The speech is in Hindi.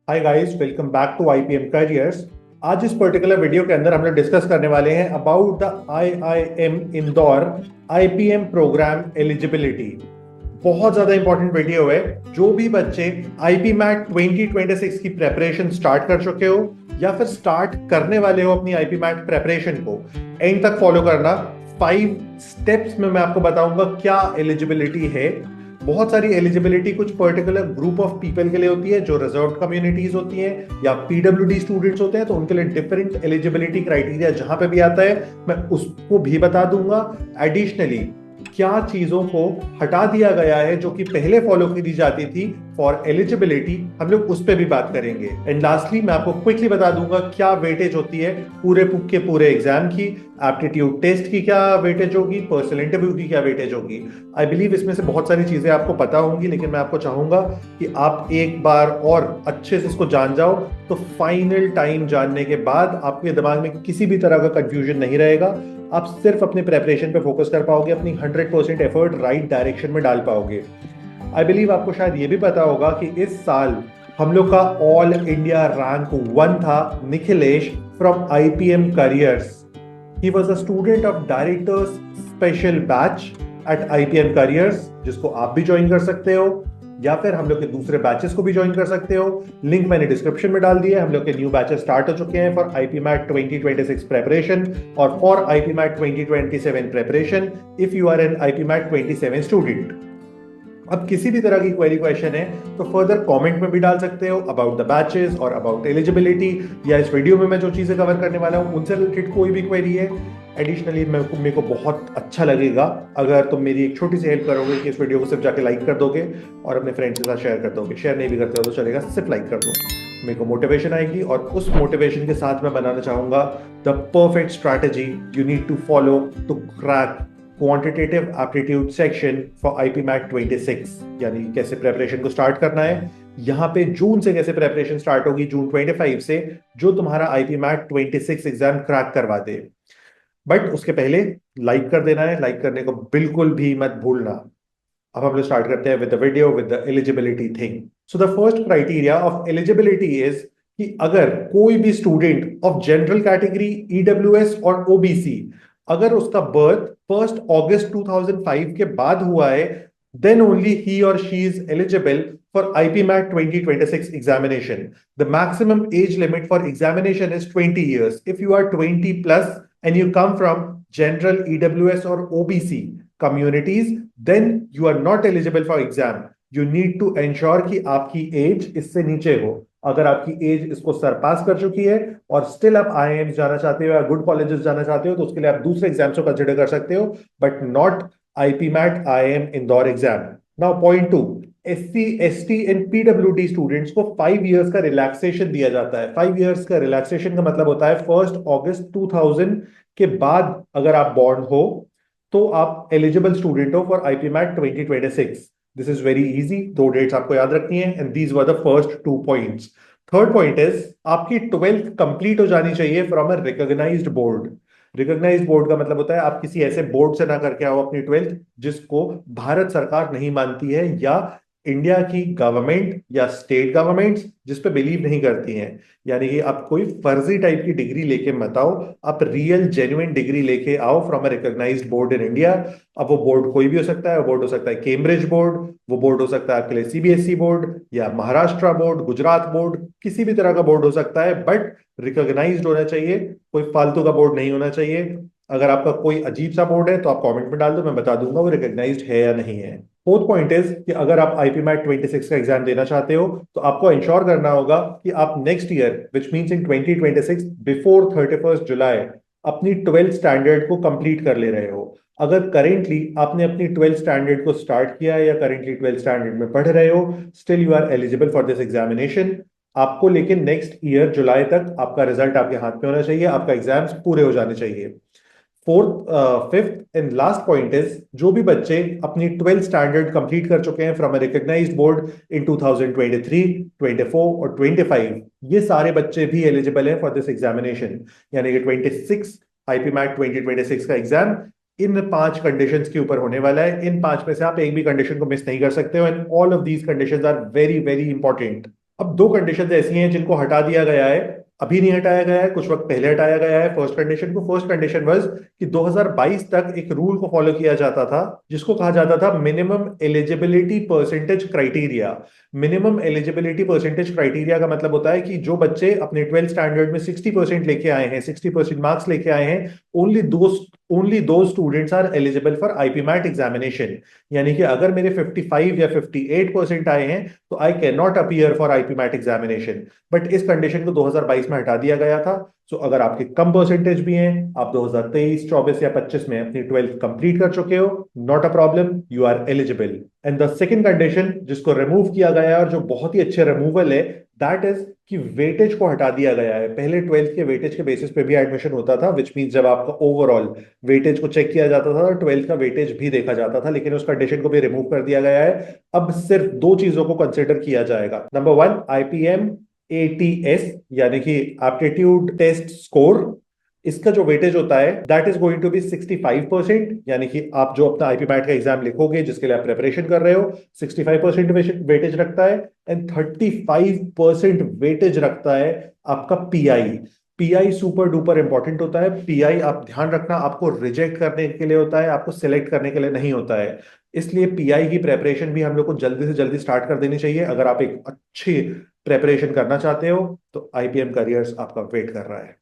Hi guys, welcome back to IPM careers. आज इस पर्टिकुलर वीडियो के अंदर हम लोग डिस्कस करने वाले हैं about the IIM Indore IPM program eligibility. बहुत ज्यादा इंपॉर्टेंट वीडियो है। जो भी बच्चे आईपी मैट 2026 की प्रेपरेशन स्टार्ट कर चुके हो या फिर स्टार्ट करने वाले हो अपनी आईपी मैट प्रेपरेशन को, एंड तक फॉलो करना। 5 स्टेप्स में मैं आपको बताऊंगा क्या एलिजिबिलिटी है। बहुत सारी एलिजिबिलिटी कुछ पर्टिकुलर ग्रुप ऑफ पीपल के लिए होती है जो रिजर्व कम्युनिटीज होती हैं या पीडब्ल्यूडी स्टूडेंट्स होते हैं, तो उनके लिए डिफरेंट एलिजिबिलिटी क्राइटेरिया जहां पे भी आता है मैं उसको भी बता दूंगा। एडिशनली क्या चीजों को हटा दिया गया है जो कि पहले फॉलो की जाती थी फॉर एलिजिबिलिटी, हम लोग उस पर भी बात करेंगे। एंड लास्टली मैं आपको क्विकली बता दूंगा क्या वेटेज होती है पूरे पूरे एग्जाम की। एप्टीट्यूड टेस्ट की क्या वेटेज होगी, पर्सनल इंटरव्यू की क्या वेटेज होगी। आई बिलीव इसमें से बहुत सारी चीजें आपको पता होंगी, लेकिन मैं आपको चाहूंगा कि आप एक बार और अच्छे से इसको जान जाओ, तो फाइनल टाइम जानने के बाद आपके दिमाग में किसी भी तरह का कंफ्यूजन नहीं रहेगा। आप सिर्फ अपने प्रेपरेशन पे फोकस कर पाओगे, अपनी 100% एफर्ट राइट डायरेक्शन में डाल पाओगे। आई बिलीव आपको शायद ये भी पता होगा कि इस साल हम लोग का ऑल इंडिया रैंक 1 था Nikhilesh from IPM careers. He was a student of directors special batch at IPM careers, जिसको आप भी ज्वाइन कर सकते हो या फिर हम लोग के दूसरे बैचेस को भी ज्वाइन कर सकते हो। लिंक मैंने डिस्क्रिप्शन में डाल दिया है। हम लोग के न्यू बैचेस स्टार्ट हो चुके हैं फॉर आईपी मैट 2026 प्रेपरेशन और for IPMAT 2027 preparation if you are an IPMAT 27 student. अब किसी भी तरह की क्वेरी क्वेश्चन है तो फर्दर कमेंट में भी डाल सकते हो अबाउट द बैचेस और अबाउट एलिजिबिलिटी, या इस वीडियो में मैं जो चीजें कवर करने वाला हूं उनसे रिलेटेड कोई भी क्वेरी है। एडिशनली मेरे को बहुत अच्छा लगेगा अगर तुम मेरी एक छोटी सी हेल्प करोगे कि इस वीडियो को सिर्फ जाके लाइक कर दोगे और अपने फ्रेंड्स के साथ शेयर कर दोगे। शेयर नहीं भी करते हो तो चलेगा, सिर्फ लाइक कर दो। मेरे को मोटिवेशन आएगी और उस मोटिवेशन के साथ मैं बनाना चाहूंगा the perfect strategy you need to follow to crack quantitative aptitude section for IPMAT 26। यानी कैसे प्रेपरेशन को स्टार्ट करना है। यहाँ पे जून से कैसे प्रेपरेशन स्टार्ट होगी, जून 25 से, जो तुम्हारा आईपी मैट 26 एग्जाम क्रैक करवा दे। बट उसके पहले लाइक कर देना है, लाइक करने को बिल्कुल भी मत भूलना। अब हम लोग स्टार्ट करते हैं with the video with the eligibility thing. So the first criteria of eligibility is कि अगर कोई भी student of general category, EWS और ओबीसी, अगर उसका बर्थ 1 अगस्त 2005 के बाद हुआ है, then only he or she is eligible for IPMAT 2026 examination. The maximum age limit for examination is 20 years. If you are 20 plus and you come from general, EWS or OBC communities, then you are not eligible for exam. You need to ensure कि आपकी एज इससे नीचे हो। अगर आपकी एज इसको सरपास कर चुकी है और स्टिल आप आईआईएम जाना चाहते हो या गुड कॉलेजेस जाना चाहते हो, तो उसके लिए आप दूसरे एग्जाम्स को कंसिडर कर सकते हो, but not IPMAT IIM Indore exam. Now point 2, SC ST and PWD students को 5 इयर्स का रिलैक्सेशन दिया जाता है। 5 इयर्स का रिलैक्सेशन का मतलब होता है 1 अगस्त 2000 के बाद अगर आप बॉर्न हो तो आप एलिजिबल स्टूडेंट हो for IPMAT 2026। This is very easy, 2 dates आपको याद रखनी है and these were the first 2 points. Third point is आपकी 12th कंप्लीट हो जानी चाहिए from a recognised board. Recognised board का मतलब होता है आप किसी ऐसे बोर्ड से ना करके आओ अपनी 12th जिसको भारत सरकार नहीं मानती है या इंडिया की गवर्नमेंट या स्टेट गवर्नमेंट्स जिस पे बिलीव नहीं करती हैं। यानी कि आप कोई फर्जी टाइप की डिग्री लेके मत आओ, आप रियल जेन्युइन डिग्री लेके आओ from a recognised board in India. अब वो बोर्ड कोई भी हो सकता है। वो बोर्ड हो सकता है कैम्ब्रिज बोर्ड, वो बोर्ड हो सकता है आपके लिए सीबीएसई बोर्ड या महाराष्ट्र बोर्ड, गुजरात बोर्ड, किसी भी तरह का बोर्ड हो सकता है, बट रिकॉग्नाइज्ड होना चाहिए। कोई फालतू का बोर्ड नहीं होना चाहिए। अगर आपका कोई अजीब सा बोर्ड है तो आप कमेंट में डाल दो, मैं बता दूंगा वो रिकॉग्नाइज्ड है या नहीं है। फोर्थ पॉइंट इज कि अगर आप आईपीमैट 26 का एग्जाम देना चाहते हो तो आपको इंश्योर करना होगा कि आप next year which means in 2026 before 31 जुलाई अपनी 12th स्टैंडर्ड को कंप्लीट कर ले रहे हो। अगर करेंटली आपने अपनी 12th स्टैंडर्ड को स्टार्ट किया है या करेंटली 12th स्टैंडर्ड में पढ़ रहे हो, still you are eligible for this examination. आपको लेकिन नेक्स्ट ईयर जुलाई तक आपका रिजल्ट आपके हाथ में होना चाहिए, आपका एग्जाम्स पूरे हो जाने चाहिए। Fourth fifth and last point is जो भी बच्चे अपनी 12th स्टैंडर्ड कंप्लीट कर चुके हैं फ्रॉम अ रिकॉग्नाइज्ड बोर्ड इन 2023, 24 और 25, ये सारे बच्चे भी एलिजिबल हैं फॉर दिस एग्जामिनेशन। यानी कि 26 आईपीमैट 2026 का एग्जाम इन 5 कंडीशंस के ऊपर होने वाला है। इन 5 में से आप एक भी कंडीशन को मिस नहीं कर सकते हो and all of these conditions are very very important. अब दो कंडीशंस ऐसी हैं जिनको हटा दिया गया है। अभी नहीं हटाया गया है, कुछ वक्त पहले हटाया गया है फर्स्ट कंडीशन को। फर्स्ट कंडीशन वाज कि 2022 तक एक रूल को फॉलो किया जाता था जिसको कहा जाता था minimum eligibility percentage criteria. Minimum eligibility percentage criteria का मतलब होता है कि जो बच्चे अपने 12th स्टैंडर्ड में 60% लेके आए हैं, 60% मार्क्स लेके आए हैं, ओनली दो students are eligible for IPMAT examination. यानी कि अगर मेरे 55 या 58% आए हैं तो I can not appear for IPMAT examination. But इस कंडीशन को 2022 में हटा दिया गया था। सो अगर आपके कम परसेंटेज भी हैं, आप 2023, 24 या 25 में अपनी 12th कंप्लीट कर चुके हो, not a problem, you are eligible. And the second condition जिसको रिमूव किया गया है और जो बहुत ही अच्छे रिमूवल है, दैट इज कि वेटेज को हटा दिया गया है। पहले 12th के वेटेज के बेसिस पे भी एडमिशन होता था, विच मीन जब आपका ओवरऑल वेटेज को चेक किया जाता था और 12th का वेटेज भी देखा जाता था, लेकिन उस कंडीशन को भी रिमूव कर दिया गया है। अब सिर्फ दो चीजों को कंसिडर किया जाएगा। नंबर वन, आईपीएम एटीएस, यानी कि एप्टीट्यूड टेस्ट स्कोर। इसका जो वेटेज होता है that is going to be 65%। यानी कि आप जो अपना आईपी मैट का एग्जाम लिखोगे, जिसके लिए आप प्रिपरेशन कर रहे हो, 65% वेटेज रखता है। एंड 35% वेटेज रखता है आपका pi. Pi super duper important होता है। पीआई आप ध्यान रखना, आपको रिजेक्ट करने के लिए होता है, आपको सिलेक्ट करने के लिए नहीं होता है। इसलिए पीआई की प्रेपरेशन भी हम लोग को जल्दी से जल्दी स्टार्ट कर देनी चाहिए। अगर आप एक अच्छी प्रेपरेशन करना चाहते हो तो आईपीएम करियर्स आपका वेट कर रहा है।